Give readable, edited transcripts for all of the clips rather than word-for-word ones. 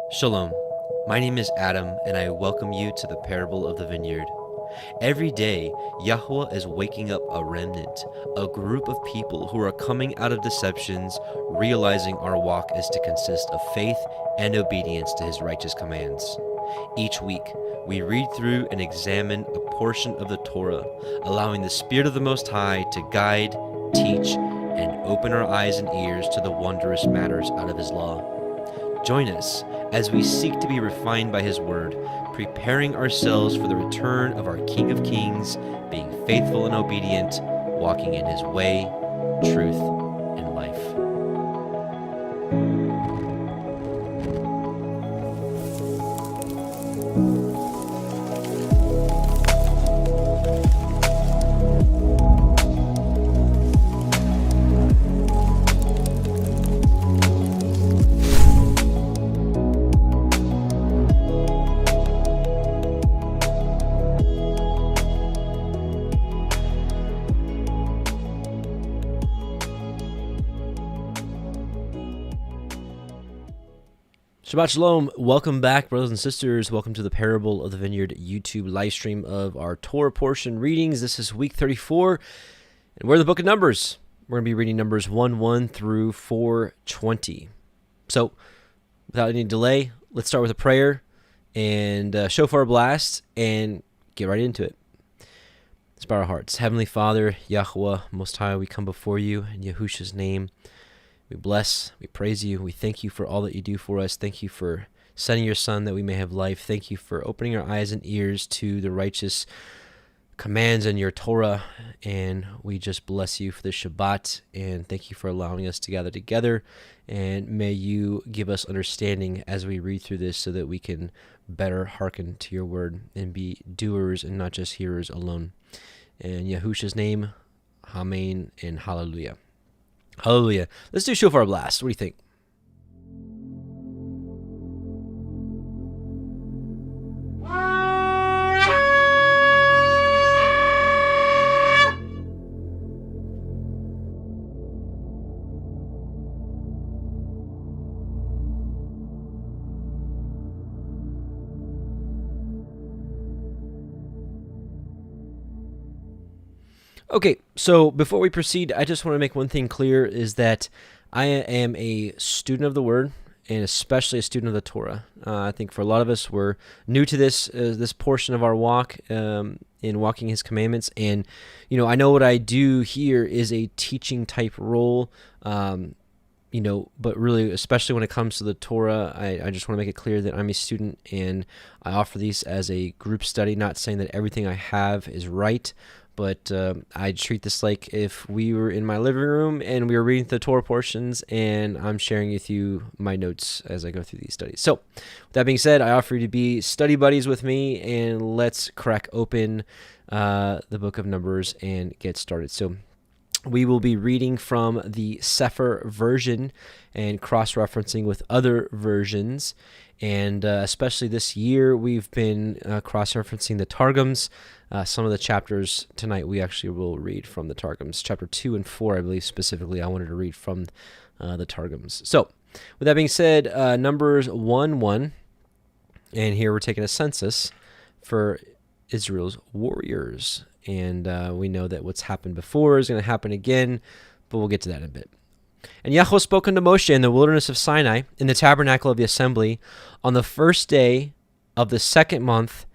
Shalom, my name is Adam, and I welcome you to the parable of the vineyard. Every day, Yahuah is waking up a remnant, a group of people who are coming out of deceptions, realizing our walk is to consist of faith and obedience to His righteous commands. Each week, we read through and examine a portion of the Torah, allowing the Spirit of the Most High to guide, teach, and open our eyes and ears to the wondrous matters out of His law. Join us as we seek to be refined by His Word, preparing ourselves for the return of our King of Kings, being faithful and obedient, walking in His way, truth, and life. Shabbat Shalom. Welcome back, brothers and sisters. Welcome to the Parable of the Vineyard YouTube live stream of our Torah portion readings. This is week 34, and we're in the book of Numbers. We're going to be reading Numbers 1:1 through 4:20. So, without any delay, let's start with a prayer and shofar blast and get right into it. Let's bow our hearts. Heavenly Father, Yahuah, Most High, we come before you in Yahusha's name. We bless, we praise you, we thank you for all that you do for us. Thank you for sending your Son that we may have life. Thank you for opening our eyes and ears to the righteous commands in your Torah. And we just bless you for the Shabbat, and thank you for allowing us to gather together. And may you give us understanding as we read through this so that we can better hearken to your word and be doers and not just hearers alone. In Yahusha's name, Amen and Hallelujah. Hallelujah. Let's do shofar blast. What do you think? Okay, so before we proceed, I just want to make one thing clear, is that I am a student of the Word, and especially a student of the Torah. I think for a lot of us, we're new to this portion of our walk in walking His commandments. And, I know what I do here is a teaching type role, but really, especially when it comes to the Torah, I just want to make it clear that I'm a student, and I offer these as a group study, not saying that everything I have is right. But I treat this like if we were in my living room and we were reading the Torah portions, and I'm sharing with you my notes as I go through these studies. So, with that being said, I offer you to be study buddies with me, and let's crack open the book of Numbers and get started. So, we will be reading from the Sefer version and cross-referencing with other versions. And especially this year, we've been cross-referencing the Targums. Some of the chapters tonight we actually will read from the Targums. Chapter 2 and 4, I believe specifically, I wanted to read from the Targums. So, with that being said, Numbers 1:1, and here we're taking a census for Israel's warriors. And we know that what's happened before is going to happen again, but we'll get to that in a bit. And Yahuah spoke unto Moshe in the wilderness of Sinai, in the tabernacle of the assembly, on the first day of the second month,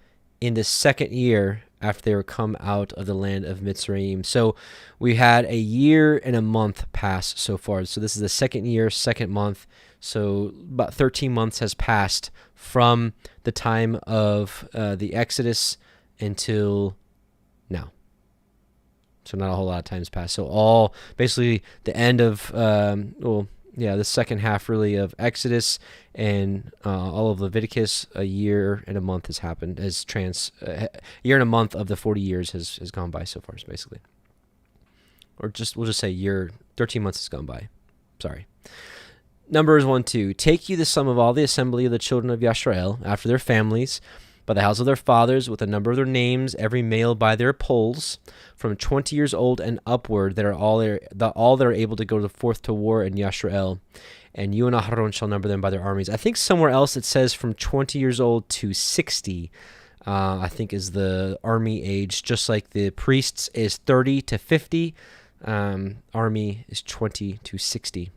in the second year after they were come out of the land of Mitzrayim. So we had a year and a month pass so far. So this is the second year, second month. So about 13 months has passed from the time of the Exodus until now. So not a whole lot of time's passed. So all basically the end of the second half really of Exodus and all of Leviticus, a year and a month has happened. A year and a month of the 40 years has gone by so far, basically. Or we'll just say 13 months has gone by. Sorry. Numbers 1:2. Take you the sum of all the assembly of the children of Yisrael after their families, by the house of their fathers, with the number of their names, every male by their polls, from 20 years old and upward, that are all that are able to go forth to war in Yisrael. And you and Aharon shall number them by their armies. I think somewhere else it says from 20 years old to 60, I think is the army age, just like the priests is 30 to 50, army is 20 to 60.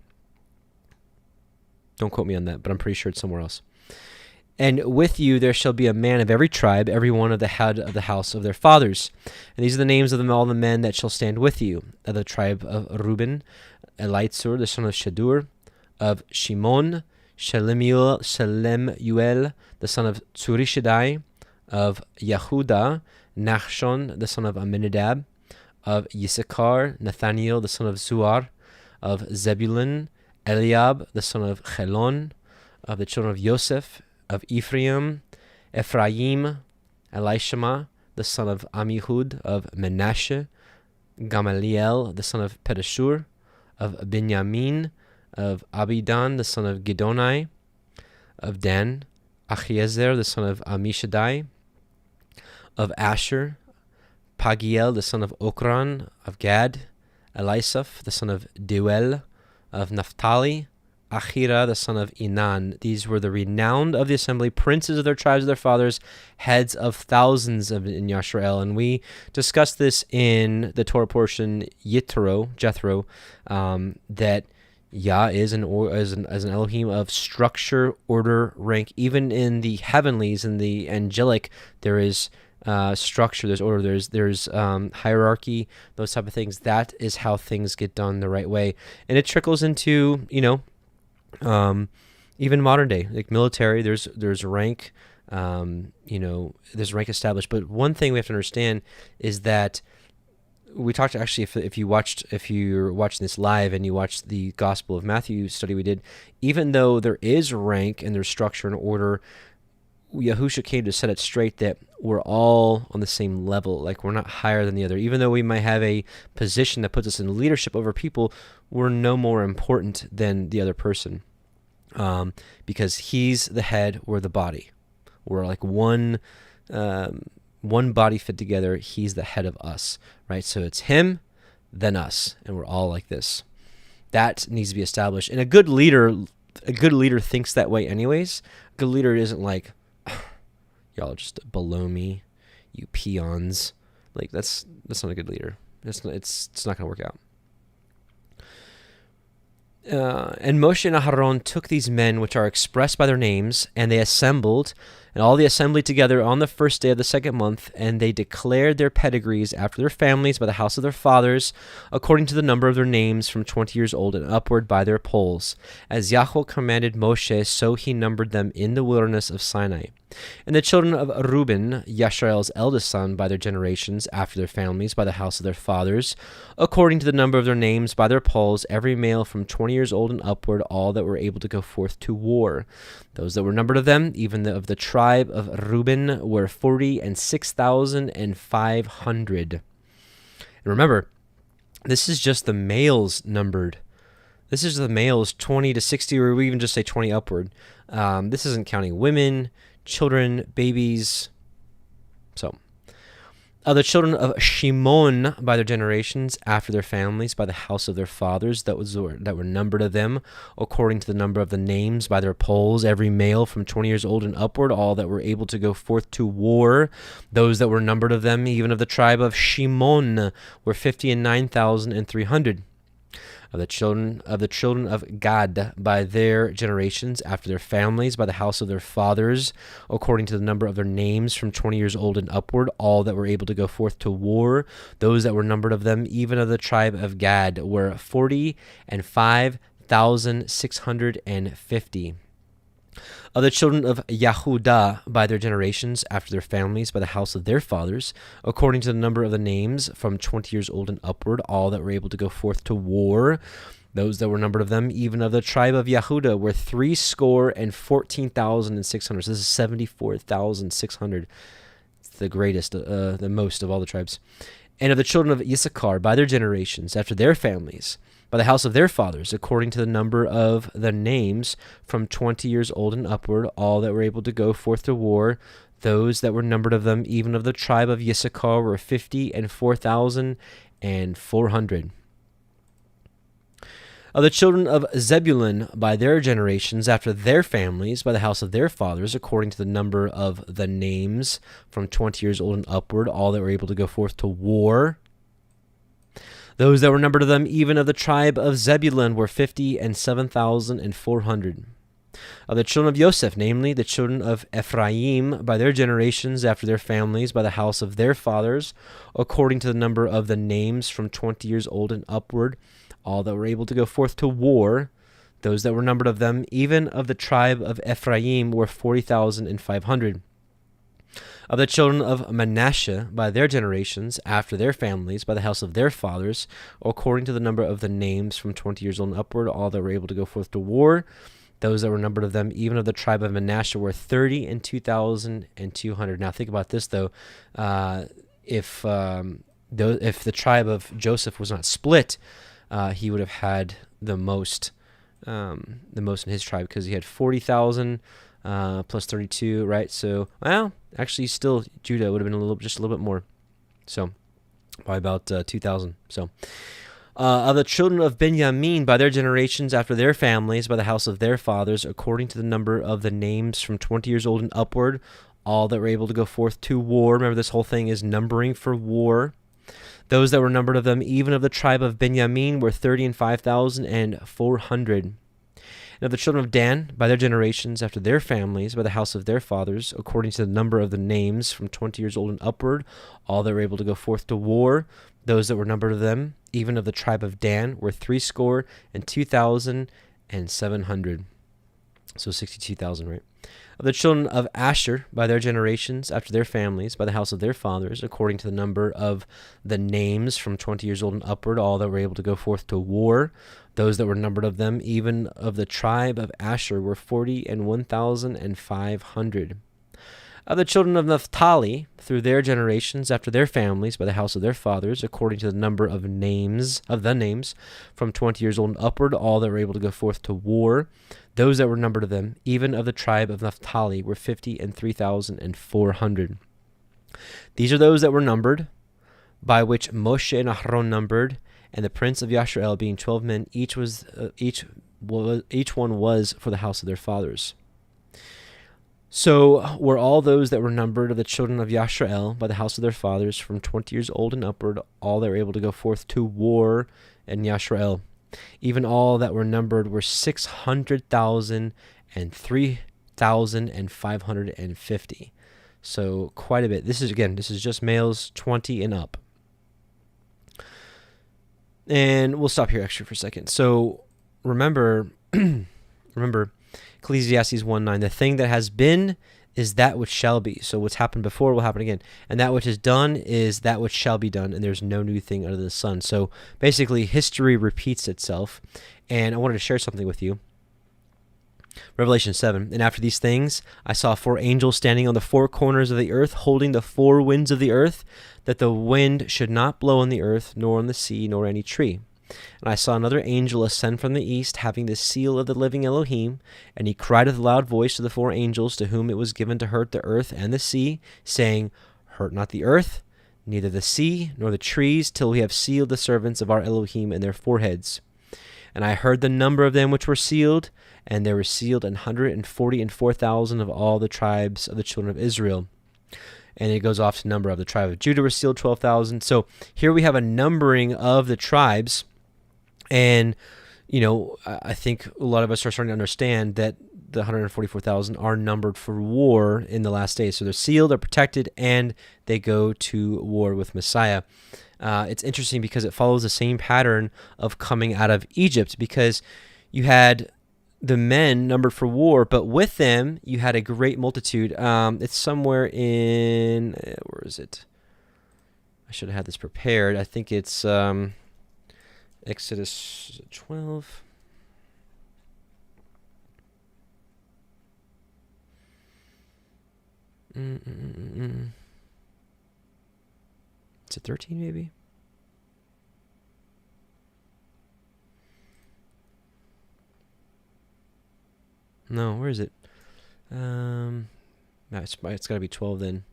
Don't quote me on that, but I'm pretty sure it's somewhere else. And with you there shall be a man of every tribe, every one of the head of the house of their fathers. And these are the names of all the men that shall stand with you. Of the tribe of Reuben, Elitzur, the son of Shadur. Of Shimon, Shelemuel, the son of Tsurishadai. Of Yehuda, Nachshon, the son of Aminadab. Of Yisachar, Nathaniel, the son of Zuar. Of Zebulun, Eliab, the son of Chelon. Of the children of Yosef, of Ephraim, Elishama, the son of Amihud, of Menashe. Gamaliel, the son of Pedashur. Of Binyamin, of Abidan, the son of Gidonai. Of Dan, Achiezer, the son of Amishadai. Of Asher, Pagiel, the son of Okran. Of Gad, Elisaph, the son of Deuel. Of Naphtali, Achira, the son of Enan. These were the renowned of the assembly, princes of their tribes of their fathers, heads of thousands in Yisrael. And we discussed this in the Torah portion, Jethro, that Yah is an Elohim of structure, order, rank. Even in the heavenlies, in the angelic, there is structure, there's order, there's hierarchy, those type of things. That is how things get done the right way, and it trickles into even modern day, like military. There's rank, there's rank established. But one thing we have to understand is that we talked, actually, if you're watching this live and you watched the Gospel of Matthew study we did, even though there is rank and there's structure and order, Yahusha came to set it straight that we're all on the same level. Like, we're not higher than the other. Even though we might have a position that puts us in leadership over people, we're no more important than the other person, because he's the head, we're the body. We're like one body fit together. He's the head of us, right? So it's him, then us, and we're all like this. That needs to be established. And a good leader thinks that way anyways. A good leader isn't like, y'all are just below me, you peons. Like, that's not a good leader. It's not going to work out. And Moshe and Aharon took these men which are expressed by their names, and they assembled, and all the assembly together on the first day of the second month, and they declared their pedigrees after their families by the house of their fathers, according to the number of their names, from 20 years old and upward, by their polls. As Yahuah commanded Moshe, so he numbered them in the wilderness of Sinai. And the children of Reuben, Yisrael's eldest son, by their generations, after their families, by the house of their fathers, according to the number of their names, by their polls, every male from 20 years old and upward, all that were able to go forth to war. Those that were numbered of them, even of the tribe of Reuben, were 46,500. And remember, this is just the males numbered. This is the males 20 to 60, or we even just say 20 upward. This isn't counting women, children, babies. So, the children of Shimon by their generations, after their families, by the house of their fathers, that were numbered of them, according to the number of the names, by their polls, every male from 20 years old and upward, all that were able to go forth to war. Those that were numbered of them, even of the tribe of Shimon, were 59,300. Of the children of Gad by their generations, after their families, by the house of their fathers, according to the number of their names, from 20 years old and upward, all that were able to go forth to war. Those that were numbered of them, even of the tribe of Gad, were 45,650. Of the children of Yehuda by their generations, after their families, by the house of their fathers, according to the number of the names, from 20 years old and upward, all that were able to go forth to war. Those that were numbered of them, even of the tribe of Yehuda, were 314,600. So this is 74,600. It's the greatest, the most of all the tribes. And of the children of Issachar by their generations, after their families, by the house of their fathers, according to the number of the names, from 20 years old and upward, all that were able to go forth to war. Those that were numbered of them, even of the tribe of Issachar, were 54,400. Of the children of Zebulun by their generations, after their families, by the house of their fathers, according to the number of the names, from 20 years old and upward, all that were able to go forth to war. Those that were numbered of them, even of the tribe of Zebulun, were 57,400. Of the children of Joseph, namely the children of Ephraim, by their generations, after their families, by the house of their fathers, according to the number of the names, from 20 years old and upward, all that were able to go forth to war. Those that were numbered of them, even of the tribe of Ephraim, were 40,500. Of the children of Manasseh, by their generations, after their families, by the house of their fathers, according to the number of the names, from 20 years old and upward, all that were able to go forth to war. Those that were numbered of them, even of the tribe of Manasseh, were 32,200. Now think about this, though. If the tribe of Joseph was not split, he would have had the most in his tribe, because he had 40,000 plus 32, right? So, well, actually, still Judah would have been just a little bit more. So, by about 2,000. So, of the children of Benjamin by their generations, after their families, by the house of their fathers, according to the number of the names, from 20 years old and upward, all that were able to go forth to war. Remember, this whole thing is numbering for war. Those that were numbered of them, even of the tribe of Benjamin, were 35,400. And of the children of Dan, by their generations, after their families, by the house of their fathers, according to the number of the names, from 20 years old and upward, all that were able to go forth to war. Those that were numbered of them, even of the tribe of Dan, were 62,700. So 62,000, right? Of the children of Asher, by their generations, after their families, by the house of their fathers, according to the number of the names, from 20 years old and upward, all that were able to go forth to war. Those that were numbered of them, even of the tribe of Asher, were 41,500. Of the children of Naphtali, through their generations, after their families, by the house of their fathers, according to the number of names, from 20 years old and upward, all that were able to go forth to war. Those that were numbered of them, even of the tribe of Naphtali, were 53,400. These are those that were numbered, by which Moshe and Aharon numbered, and the prince of Yashrael, being 12 men, each one was for the house of their fathers. So were all those that were numbered of the children of Yashrael by the house of their fathers, from 20 years old and upward, all that were able to go forth to war in Yashrael. Even all that were numbered were 600,000 and 3,550. So quite a bit. This is just males 20 and up. And we'll stop here actually for a second. So remember Ecclesiastes 1:9, the thing that has been is that which shall be. So what's happened before will happen again. And that which is done is that which shall be done, and there's no new thing under the sun. So basically, history repeats itself. And I wanted to share something with you. Revelation 7, and after these things, I saw 4 angels standing on the 4 corners of the earth, holding the 4 winds of the earth, that the wind should not blow on the earth, nor on the sea, nor any tree. And I saw another angel ascend from the east, having the seal of the living Elohim, and he cried with a loud voice to the 4 angels to whom it was given to hurt the earth and the sea, saying, Hurt not the earth, neither the sea, nor the trees, till we have sealed the servants of our Elohim in their foreheads. And I heard the number of them which were sealed, and there were sealed 144,000 of all the tribes of the children of Israel. And it goes off to number of the tribe of Judah were sealed 12,000. So here we have a numbering of the tribes. And, I think a lot of us are starting to understand that the 144,000 are numbered for war in the last days. So they're sealed, they're protected, and they go to war with Messiah. It's interesting because it follows the same pattern of coming out of Egypt, because you had the men numbered for war, but with them you had a great multitude. It's somewhere in, where is it? I should have had this prepared. I think it's Exodus 12. Is it 13 maybe? No, where is it? It's got to be 12 then.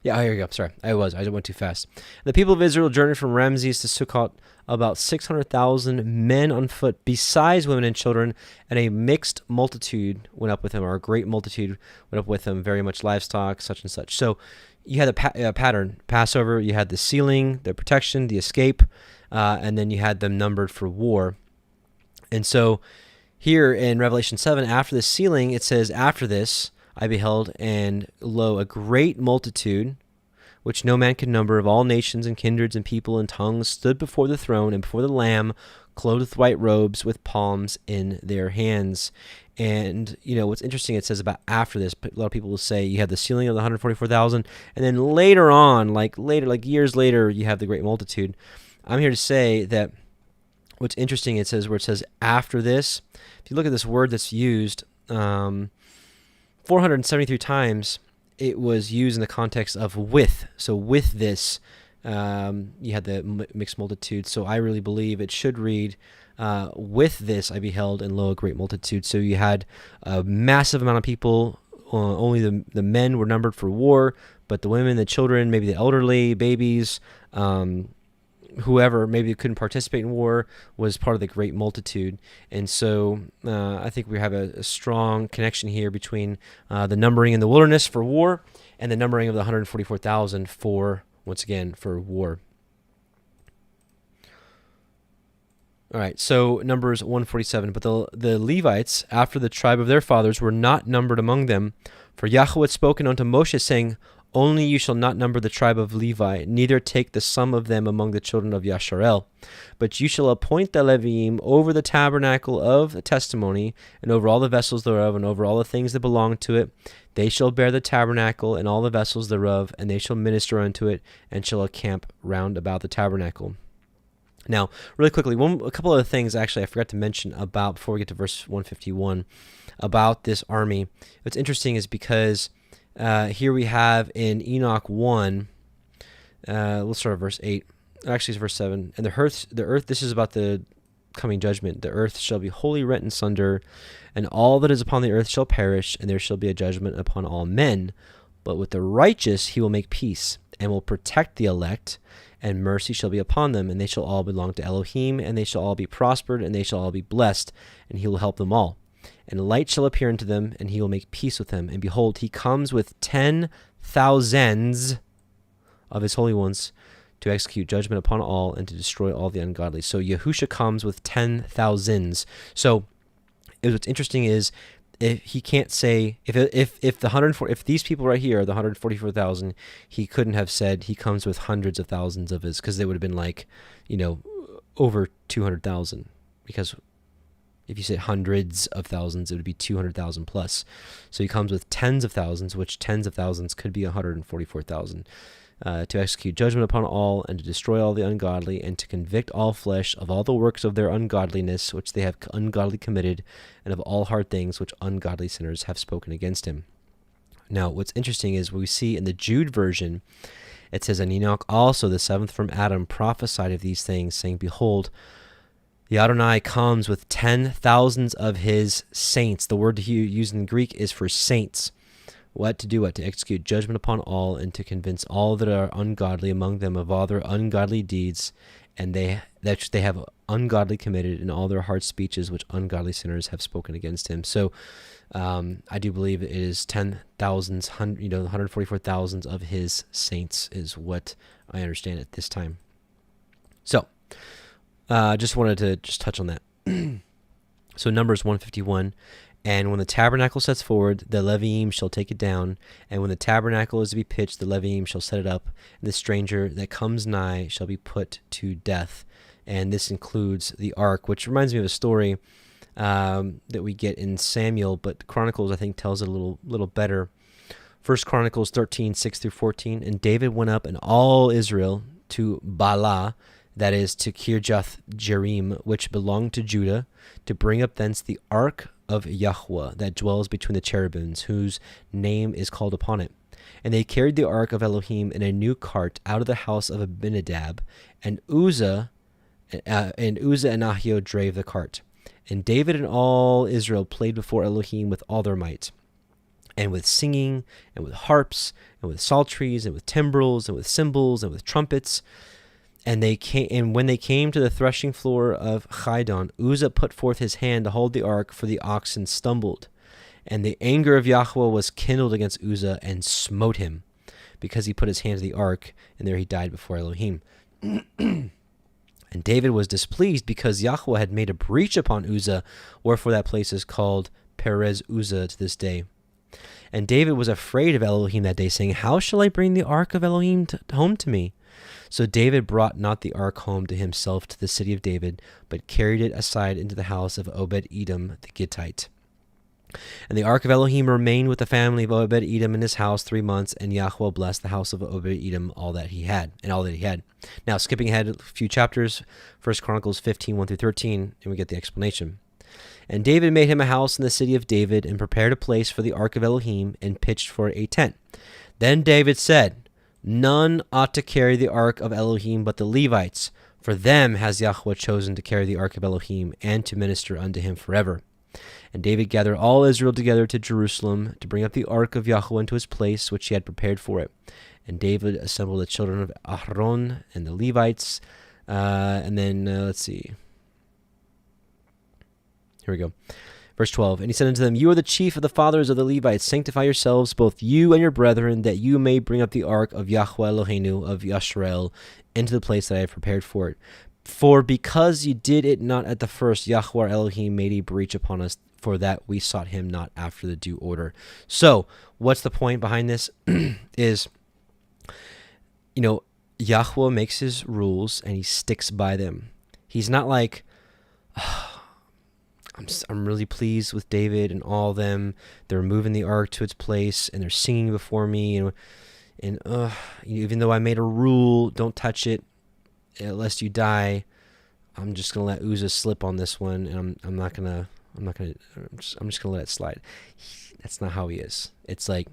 Yeah, here you go. Sorry, I went too fast. The people of Israel journeyed from Ramses to Sukkot, about 600,000 men on foot, besides women and children, and a mixed multitude went up with them, or a great multitude went up with them, very much livestock, such and such. So you had a pattern. Passover, you had the sealing, the protection, the escape, and then you had them numbered for war. And so here in Revelation 7, after the sealing, it says, after this, I beheld, and lo, a great multitude, which no man could number, of all nations and kindreds and people and tongues, stood before the throne and before the Lamb, clothed with white robes, with palms in their hands. And, what's interesting, it says about after this, a lot of people will say you have the sealing of the 144,000, and then later on, like years later, you have the great multitude. I'm here to say that what's interesting, it says, where it says after this, if you look at this word that's used, 473 times, it was used in the context of with. So with this, you had the mixed multitude. So I really believe it should read, with this I beheld, and lo, a great multitude. So you had a massive amount of people. Only the men were numbered for war, but the women, the children, maybe the elderly, babies, whoever maybe couldn't participate in war, was part of the great multitude. And so I think we have a strong connection here between the numbering in the wilderness for war and the numbering of the 144,000 for, once again, for war. All right, so Numbers 147. But the Levites, after the tribe of their fathers, were not numbered among them. For Yahuah had spoken unto Moshe, saying, only you shall not number the tribe of Levi, neither take the sum of them among the children of Yasharel. But you shall appoint the Leviim over the tabernacle of the testimony, and over all the vessels thereof, and over all the things that belong to it. They shall bear the tabernacle and all the vessels thereof, and they shall minister unto it, and shall encamp round about the tabernacle. Now, really quickly, a couple of things actually I forgot to mention about, before we get to verse 151, about this army. What's interesting is because here we have in Enoch 1, let's start at verse 8. Actually, it's verse 7. And the earth, this is about the coming judgment. The earth shall be wholly rent in sunder, and all that is upon the earth shall perish, and there shall be a judgment upon all men. But with the righteous he will make peace, and will protect the elect, and mercy shall be upon them, and they shall all belong to Elohim, and they shall all be prospered, and they shall all be blessed, and he will help them all. And light shall appear unto them, and he will make peace with them. And behold, he comes with 10,000s of his holy ones to execute judgment upon all and to destroy all the ungodly. So Yahusha comes with 10,000s. So what's interesting is, if he can't say, if these people right here are the 144,000, he couldn't have said he comes with hundreds of thousands of his, because they would have been like, over 200,000, because if you said hundreds of thousands, it would be 200,000 plus. So he comes with tens of thousands, which tens of thousands could be 144,000, to execute judgment upon all, and to destroy all the ungodly, and to convict all flesh of all the works of their ungodliness, which they have ungodly committed, and of all hard things which ungodly sinners have spoken against him. Now, what's interesting is we see in the Jude version, it says, and Enoch also, the seventh from Adam, prophesied of these things, saying, behold, the Adonai comes with 10,000s of his saints. The word used in Greek is for saints. What to do? What? To execute judgment upon all, and to convince all that are ungodly among them of all their ungodly deeds, and that they have ungodly committed, in all their hard speeches which ungodly sinners have spoken against him. So I do believe it is 10,000s, 144,000 of his saints is what I understand at this time. So just wanted to touch on that. So Numbers 151. And when the tabernacle sets forward, the Leviim shall take it down. And when the tabernacle is to be pitched, the Leviim shall set it up. And the stranger that comes nigh shall be put to death. And this includes the ark, which reminds me of a story that we get in Samuel, but Chronicles, I think, tells it a little better. 1 Chronicles 13, 6 through 14. And David went up and all Israel to Baalah, that is, to Kirjath Jearim, which belonged to Judah, to bring up thence the ark of Yahuah that dwells between the cherubims, whose name is called upon it. And they carried the ark of Elohim in a new cart out of the house of Abinadab, and Uzzah and Ahio drave the cart. And David and all Israel played before Elohim with all their might, and with singing, and with harps, and with psalteries, and with timbrels, and with cymbals, and with trumpets. And when they came to the threshing floor of Chidon, Uzzah put forth his hand to hold the ark, for the oxen stumbled. And the anger of Yahuah was kindled against Uzzah, and smote him, because he put his hand to the ark, and there he died before Elohim. And David was displeased, because Yahuah had made a breach upon Uzzah, wherefore that place is called Perez Uzzah to this day. And David was afraid of Elohim that day, saying, How shall I bring the ark of Elohim home to me? So David brought not the ark home to himself to the city of David, but carried it aside into the house of Obed-Edom the Gittite. And the ark of Elohim remained with the family of Obed-Edom in his house 3 months, and Yahuah blessed the house of Obed-Edom all that he had. Now, skipping ahead a few chapters, 1 Chronicles 15, 1 through 13, and we get the explanation. And David made him a house in the city of David, and prepared a place for the ark of Elohim, and pitched for a tent. Then David said, None ought to carry the ark of Elohim but the Levites, for them has Yahuah chosen to carry the ark of Elohim, and to minister unto him forever. And David gathered all Israel together to Jerusalem, to bring up the ark of Yahuah into his place, which he had prepared for it. And David assembled the children of Aaron and the Levites. Let's see. Here we go. Verse 12, And he said unto them, You are the chief of the fathers of the Levites. Sanctify yourselves, both you and your brethren, that you may bring up the ark of Yahuah Eloheinu of Yisrael into the place that I have prepared for it. For because ye did it not at the first, Yahuah Elohim made a breach upon us, for that we sought him not after the due order. So, what's the point behind this? Is, Yahuah makes his rules, and he sticks by them. He's not like, I'm really pleased with David and all of them. They're moving the ark to its place, and they're singing before me. And even though I made a rule, don't touch it, lest you die. I'm just gonna let Uzzah slip on this one, and I'm just gonna let it slide. That's not how he is. It's like,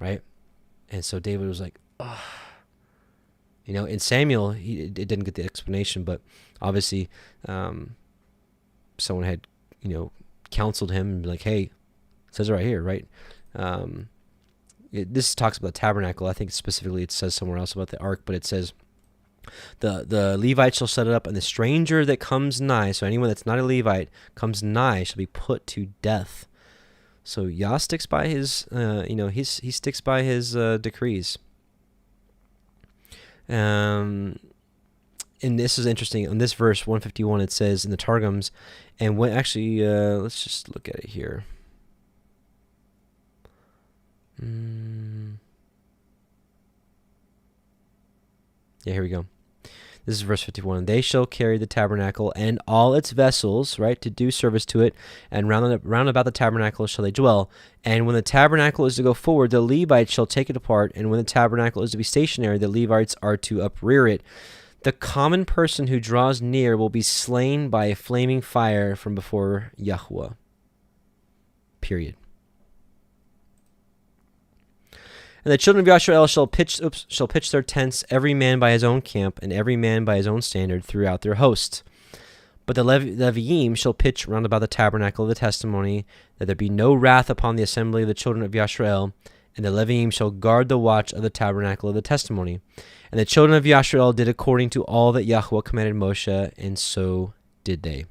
right? And so David was like, in Samuel, it didn't get the explanation, but obviously, someone had, counseled him and be like, hey, it says it right here, right? This talks about the tabernacle. I think specifically it says somewhere else about the ark, but it says, the Levites shall set it up, and the stranger that comes nigh, so anyone that's not a Levite comes nigh, shall be put to death. So Yah sticks by his, he sticks by his decrees. And this is interesting. On this verse 151, it says in the Targums, and when actually, let's just look at it here. Yeah, here we go. This is verse 51. They shall carry the tabernacle and all its vessels, right, to do service to it, and round about the tabernacle shall they dwell. And when the tabernacle is to go forward, the Levites shall take it apart, and when the tabernacle is to be stationary, the Levites are to uprear it. The common person who draws near will be slain by a flaming fire from before Yahuah. Period. And the children of Yisrael shall pitch their tents, every man by his own camp, and every man by his own standard throughout their hosts. But the Leviim shall pitch round about the tabernacle of the testimony, that there be no wrath upon the assembly of the children of Yisrael. And the Leviim shall guard the watch of the tabernacle of the testimony. And the children of Yisrael did according to all that Yahuah commanded Moshe, and so did they.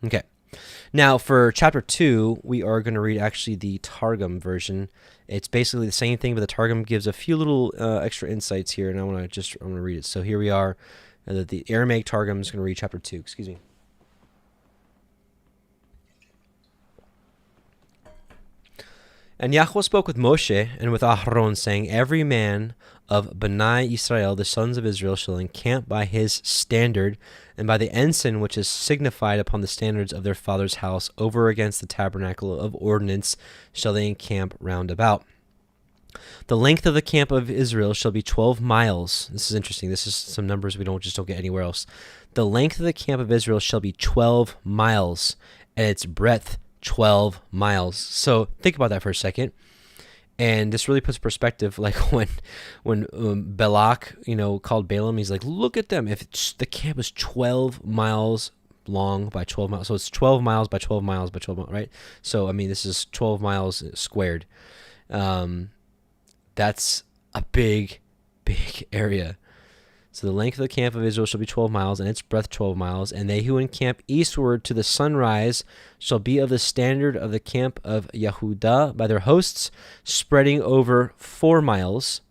Okay. Now, for chapter 2, we are going to read actually the Targum version. It's basically the same thing, but the Targum gives a few little extra insights here, and I'm going to read it. So here we are. The Aramaic Targum is going to read chapter 2. Excuse me. And Yahuah spoke with Moshe and with Aharon, saying, Every man of Bnai Israel, the sons of Israel, shall encamp by his standard, and by the ensign which is signified upon the standards of their father's house, over against the tabernacle of ordinance shall they encamp round about. The length of the camp of Israel shall be 12 miles. This is interesting. This is some numbers we don't get anywhere else. The length of the camp of Israel shall be 12 miles, and its breadth 12 miles. So think about that for a second. And this really puts perspective, like when Balak, called Balaam, he's like, look at them. The camp is 12 miles long by 12 miles. So it's 12 miles by 12 miles by 12 miles, right? So, this is 12 miles squared. That's a big, big area. So the length of the camp of Israel shall be 12 miles, and its breadth 12 miles. And they who encamp eastward to the sunrise shall be of the standard of the camp of Yehudah by their hosts, spreading over 4 miles.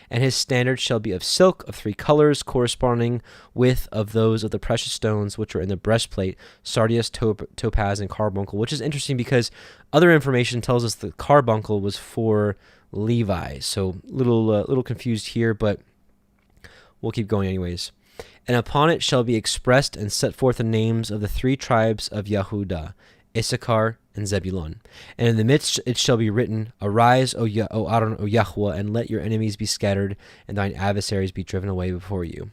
And his standard shall be of silk of 3 colors, corresponding with of those of the precious stones which are in the breastplate, sardius, topaz, and carbuncle. Which is interesting because other information tells us the carbuncle was for Levi. So little confused here, but we'll keep going anyways. And upon it shall be expressed and set forth the names of the 3 tribes of Yehudah, Issachar, and Zebulun. And in the midst it shall be written, Arise, O Aaron, O Yahuah, and let your enemies be scattered, and thine adversaries be driven away before you.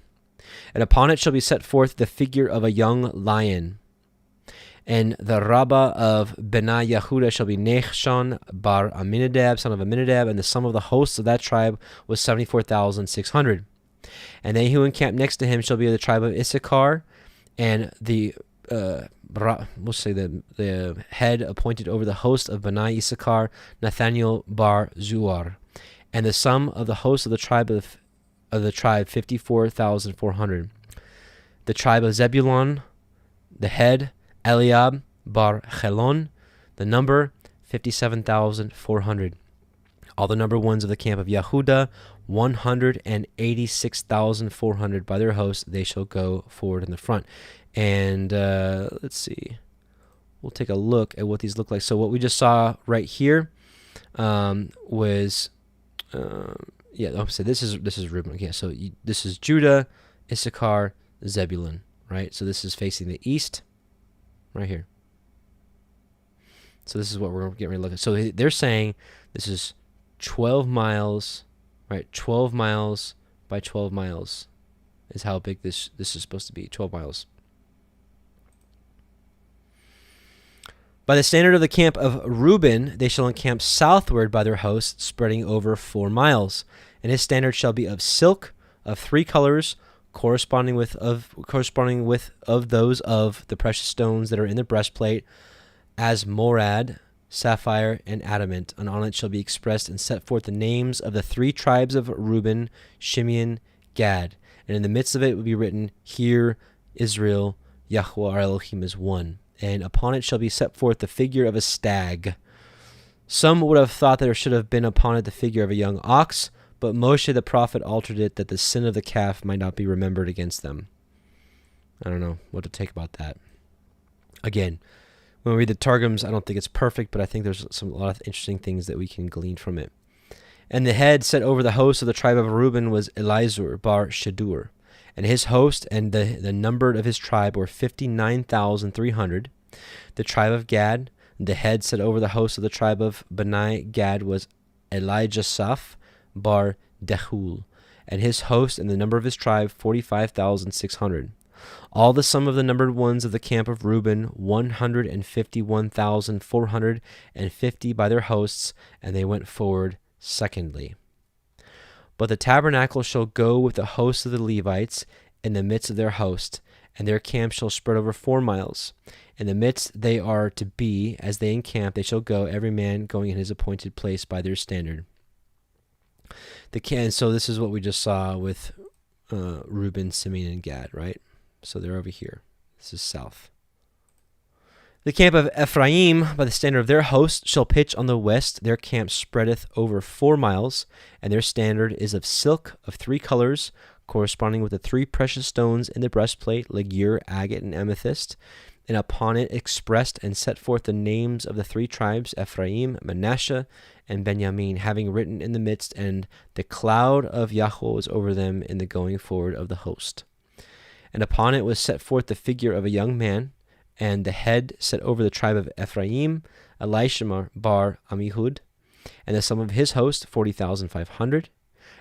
And upon it shall be set forth the figure of a young lion. And the rabbah of Benai Yehudah shall be Nechshon bar Aminadab, son of Aminadab, and the sum of the hosts of that tribe was 74,600. And they who encamp next to him shall be of the tribe of Issachar, and the head appointed over the host of Benai Issachar, Nathaniel bar Zuar, and the sum of the host of the tribe 54,400. The tribe of Zebulun, the head Eliab bar Chelon, the number 57,400. All the number ones of the camp of Yehudah, 186,400 by their hosts. They shall go forward in the front. And let's see. We'll take a look at what these look like. So what we just saw right here was, so this is Reuben. Okay, so this is Judah, Issachar, Zebulun, right? So this is facing the east, right here. So this is what we're getting ready to look at. So they're saying this is 12 miles, right? 12 miles by 12 miles is how big this is supposed to be, 12 miles. By the standard of the camp of Reuben, they shall encamp southward by their hosts, spreading over 4 miles. And his standard shall be of silk of 3 colors, corresponding with of those of the precious stones that are in the breastplate, as morad, sapphire, and adamant. And on it shall be expressed and set forth the names of the 3 tribes of Reuben, Shimeon, Gad. And in the midst of it will be written, Hear, Israel, Yahuah Elohiym is one. And upon it shall be set forth the figure of a stag. Some would have thought there should have been upon it the figure of a young ox, but Moshe the prophet altered it that the sin of the calf might not be remembered against them. I don't know what to take about that. Again, when we read the Targums, I don't think it's perfect, but I think there's a lot of interesting things that we can glean from it. And the head set over the host of the tribe of Reuben was Elizur bar Shadur. And his host and the number of his tribe were 59,300. The tribe of Gad, the head set over the host of the tribe of Benai Gad was Elijasaph bar Dehul. And his host and the number of his tribe, 45,600. All the sum of the numbered ones of the camp of Reuben, 151,450 by their hosts, and they went forward secondly. But the tabernacle shall go with the host of the Levites in the midst of their host, and their camp shall spread over 4 miles. In the midst they are to be, as they encamp, they shall go, every man going in his appointed place by their standard. So this is what we just saw with Reuben, Simeon, and Gad, right? So they're over here. This is south. The camp of Ephraim, by the standard of their host, shall pitch on the west. Their camp spreadeth over 4 miles, and their standard is of silk of 3 colors, corresponding with the 3 precious stones in the breastplate, ligure, agate, and amethyst. And upon it expressed and set forth the names of the 3 tribes, Ephraim, Manasseh, and Benjamin, having written in the midst, and the cloud of Yahuah was over them in the going forward of the host. And upon it was set forth the figure of a young man, and the head set over the tribe of Ephraim, Elishama bar Amihud, and the sum of his host, 40,500.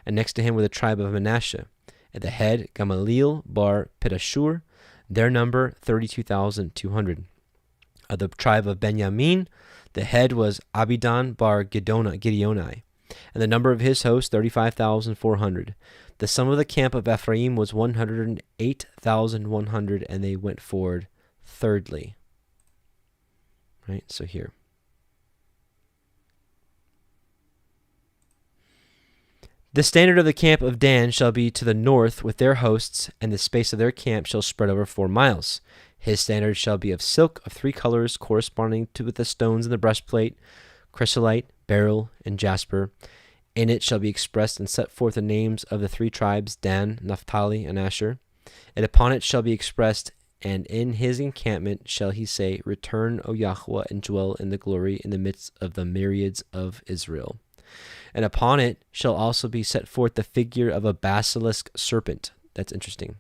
And next to him were the tribe of Manasseh, and the head, Gamaliel bar Pedashur, their number, 32,200. Of the tribe of Benjamin, the head was Abidan bar Gideoni, And the number of his hosts, 35,400. The sum of the camp of Ephraim was 108,100, and they went forward thirdly. Right, so here. The standard of the camp of Dan shall be to the north with their hosts, and the space of their camp shall spread over 4 miles. His standard shall be of silk of 3 colors, corresponding to with the stones in the breastplate, chrysolite, beryl, and jasper. In it shall be expressed and set forth the names of the 3 tribes, Dan, Naphtali, and Asher. And upon it shall be expressed, and in his encampment shall he say, Return, O Yahuah, and dwell in the glory in the midst of the myriads of Israel. And upon it shall also be set forth the figure of a basilisk serpent. That's interesting.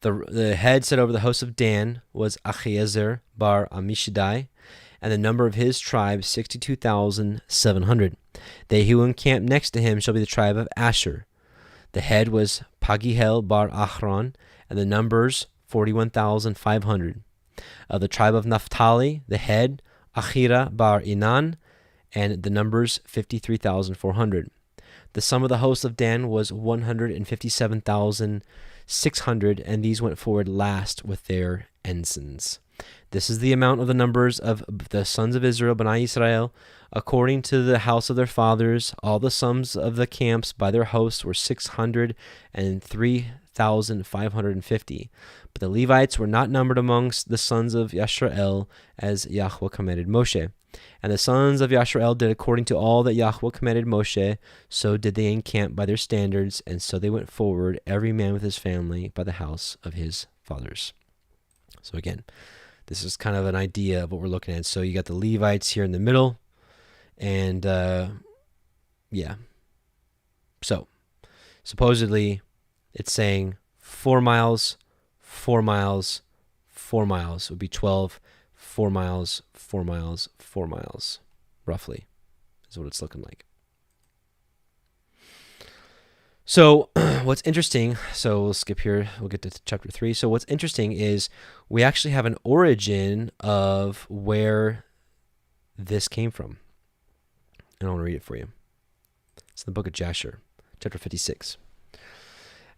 The head set over the host of Dan was Achiezer bar Amishadai, and the number of his tribes 62,700. They who encamp next to him shall be the tribe of Asher. The head was Pagihel bar Achron, and the numbers 41,500. Of the tribe of Naphtali, the head Achira bar Inan, and the numbers 53,400. The sum of the host of Dan was 157,600, and these went forward last with their ensigns. This is the amount of the numbers of the sons of Israel, Bnai Israel, according to the house of their fathers. All the sums of the camps by their hosts were 603,550. But the Levites were not numbered amongst the sons of Yisrael, as Yahuah commanded Moshe. And the sons of Yisrael did according to all that Yahuah commanded Moshe, so did they encamp by their standards, and so they went forward, every man with his family, by the house of his fathers. So again, this is kind of an idea of what we're looking at. So you got the Levites here in the middle, and yeah. So supposedly it's saying 4 miles, 4 miles, 4 miles would be 12. 4 miles, 4 miles, 4 miles, roughly, is what it's looking like. So what's interesting, so we'll skip here, we'll get to chapter 3. So what's interesting is we actually have an origin of where this came from. And I want to read it for you. It's in the book of Jasher, chapter 56.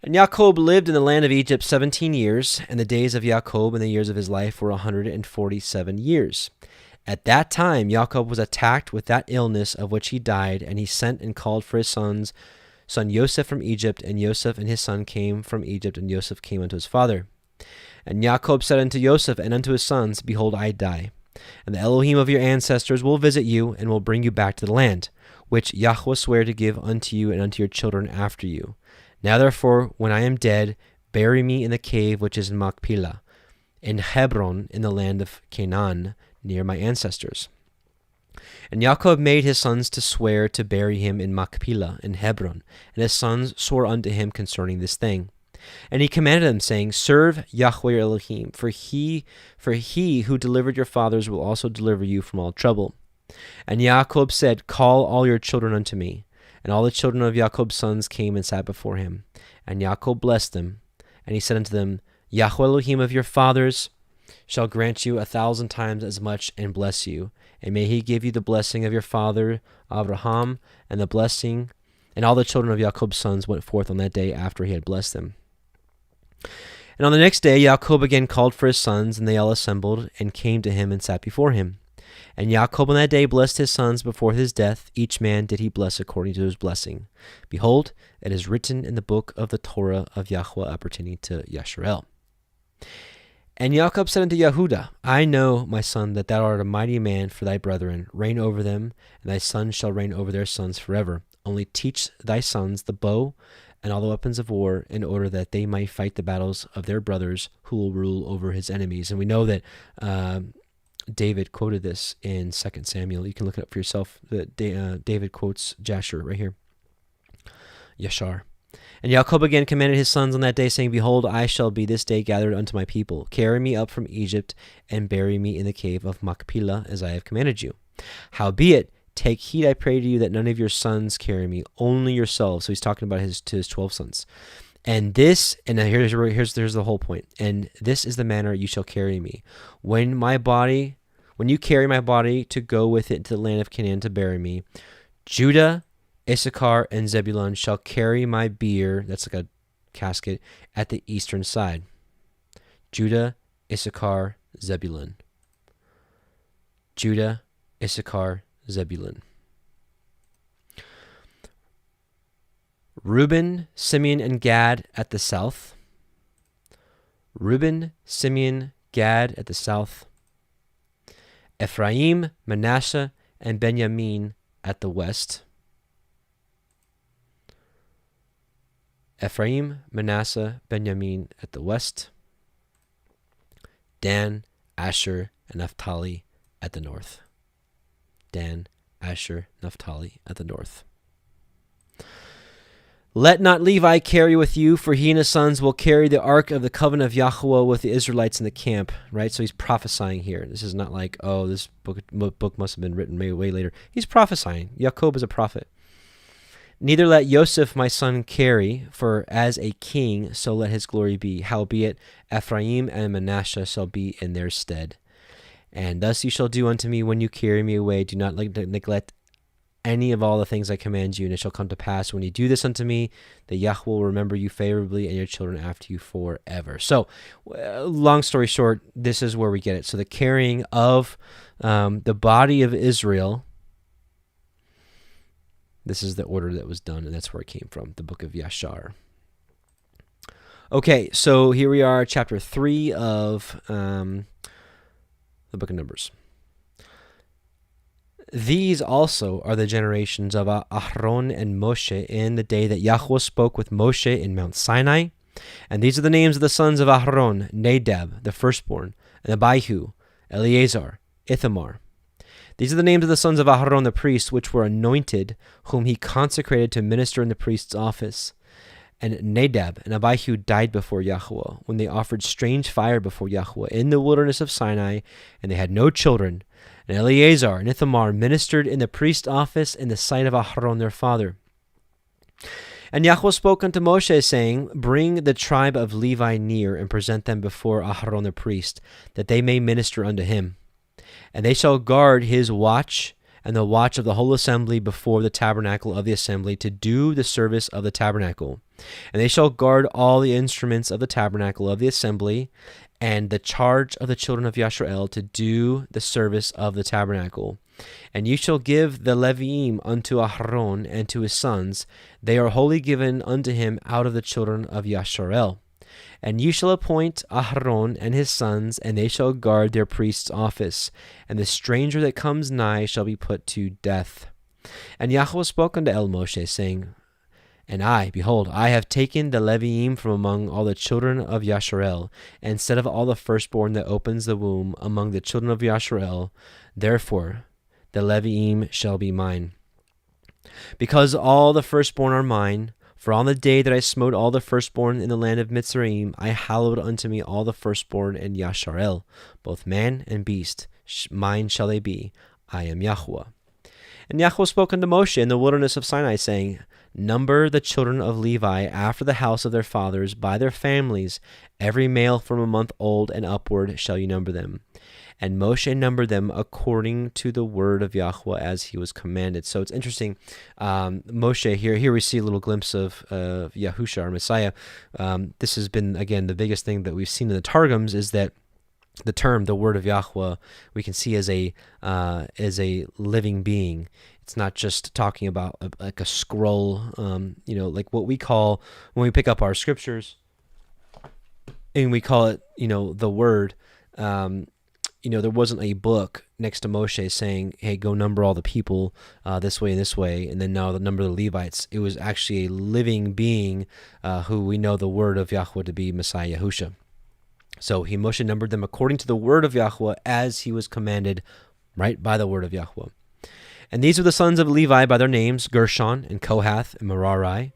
And Yaakov lived in the land of Egypt 17 years, and the days of Yaakov and the years of his life were 147 years. At that time, Yaakov was attacked with that illness of which he died, and he sent and called for his son Yosef from Egypt, and Yosef and his son came from Egypt, and Yosef came unto his father. And Yaakov said unto Yosef and unto his sons, Behold, I die, and the Elohim of your ancestors will visit you, and will bring you back to the land, which Yahuah sware to give unto you and unto your children after you. Now therefore, when I am dead, bury me in the cave which is in Machpelah, in Hebron, in the land of Canaan, near my ancestors. And Yaakov made his sons to swear to bury him in Machpelah, in Hebron, and his sons swore unto him concerning this thing. And he commanded them, saying, Serve Yahuah your Elohim, for he who delivered your fathers will also deliver you from all trouble. And Yaakov said, Call all your children unto me. And all the children of Yaakov's sons came and sat before him. And Yaakov blessed them. And he said unto them, Yahuah Elohim of your fathers shall grant you 1,000 times as much and bless you. And may he give you the blessing of your father Abraham, and the blessing. And all the children of Yaakov's sons went forth on that day after he had blessed them. And on the next day Yaakov again called for his sons, and they all assembled, and came to him and sat before him. And Yaakov on that day blessed his sons before his death. Each man did he bless according to his blessing. Behold, it is written in the book of the Torah of Yahuah appertaining to Yisrael. And Yaakov said unto Yehudah, I know, my son, that thou art a mighty man for thy brethren. Reign over them, and thy sons shall reign over their sons forever. Only teach thy sons the bow and all the weapons of war, in order that they might fight the battles of their brothers, who will rule over his enemies. And we know that David quoted this in 2 Samuel. You can look it up for yourself. David quotes Jasher right here. Yashar. And Yaakov again commanded his sons on that day, saying, Behold, I shall be this day gathered unto my people. Carry me up from Egypt, and bury me in the cave of Machpelah, as I have commanded you. Howbeit, take heed, I pray to you, that none of your sons carry me, only yourselves. So he's talking about his 12 sons. And this, and now here's the whole point. And this is the manner you shall carry me. When you carry my body to go with it to the land of Canaan to bury me, Judah, Issachar, and Zebulun shall carry my bier, that's like a casket, at the eastern side. Judah, Issachar, Zebulun. Judah, Issachar, Zebulun. Reuben, Simeon, and Gad at the south. Reuben, Simeon, Gad at the south. Ephraim, Manasseh, and Benjamin at the west. Ephraim, Manasseh, Benjamin at the west. Dan, Asher, and Naphtali at the north. Dan, Asher, Naphtali at the north. Let not Levi carry with you, for he and his sons will carry the ark of the covenant of Yahuah with the Israelites in the camp. Right? So he's prophesying here. This is not like, oh, this book must have been written way later. He's prophesying. Jacob is a prophet. Neither let Joseph my son carry, for as a king, so let his glory be. Howbeit, Ephraim and Manasseh shall be in their stead. And thus you shall do unto me when you carry me away. Do not neglect any of all the things I command you, and it shall come to pass when you do this unto me, that Yahuah will remember you favorably and your children after you forever. So, long story short, this is where we get it. So the carrying of the body of Israel, this is the order that was done, and that's where it came from, the book of Yashar. Okay, so here we are, chapter 3 of the book of Numbers. These also are the generations of Aaron and Moshe in the day that Yahuah spoke with Moshe in Mount Sinai. And these are the names of the sons of Aaron: Nadab, the firstborn, and Abihu, Eleazar, Ithamar. These are the names of the sons of Aaron the priest, which were anointed, whom he consecrated to minister in the priest's office. And Nadab and Abihu died before Yahuah, when they offered strange fire before Yahuah in the wilderness of Sinai, and they had no children. And Eleazar and Ithamar ministered in the priest's office in the sight of Aaron their father. And Yahuah spoke unto Moshe, saying, Bring the tribe of Levi near, and present them before Aaron the priest, that they may minister unto him. And they shall guard his watch, and the watch of the whole assembly before the tabernacle of the assembly, to do the service of the tabernacle. And they shall guard all the instruments of the tabernacle of the assembly, and the charge of the children of Yisrael to do the service of the tabernacle. And you shall give the Leviim unto Aaron and to his sons. They are wholly given unto him out of the children of Yisrael. And you shall appoint Aaron and his sons, and they shall guard their priest's office. And the stranger that comes nigh shall be put to death. And Yahuah spoke unto Moshe, saying, And I, behold, I have taken the Leviim from among all the children of Yisrael, and set of all the firstborn that opens the womb among the children of Yisrael. Therefore the Leviim shall be mine. Because all the firstborn are mine, for on the day that I smote all the firstborn in the land of Mitzrayim, I hallowed unto me all the firstborn in Yisrael, both man and beast. Mine shall they be. I am Yahuah. And Yahuah spoke unto Moshe in the wilderness of Sinai, saying, Number the children of Levi after the house of their fathers by their families, every male from a month old and upward shall you number them. And Moshe numbered them according to the word of Yahuah as he was commanded. So it's interesting. Moshe, here we see a little glimpse of Yahusha, our Messiah. This has been, again, the biggest thing that we've seen in the Targums is that the term, the word of Yahuah, we can see as a living being. It's not just talking about like a scroll, like what we call, when we pick up our scriptures, and we call it, the word, there wasn't a book next to Moshe saying, hey, go number all the people this way and this way, and then now the number of the Levites. It was actually a living being who we know the word of Yahuah to be Messiah Yahusha. So Moshe numbered them according to the word of Yahuah as he was commanded, right by the word of Yahuah. And these are the sons of Levi by their names, Gershon and Kohath and Merari.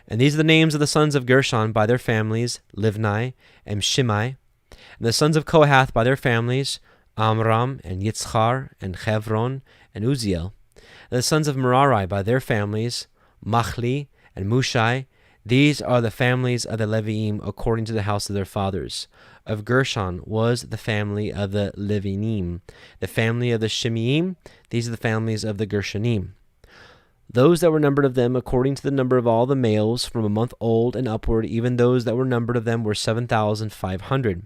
And these are the names of the sons of Gershon by their families, Livni and Shimei. And the sons of Kohath by their families, Amram and Yitzchar and Hebron and Uzziel. And the sons of Merari by their families, Machli and Mushai. These are the families of the Leviim according to the house of their fathers. Of Gershon was the family of the Levinim. The family of the Shimeim, these are the families of the Gershonim. Those that were numbered of them, according to the number of all the males from a month old and upward, even those that were numbered of them were 7,500.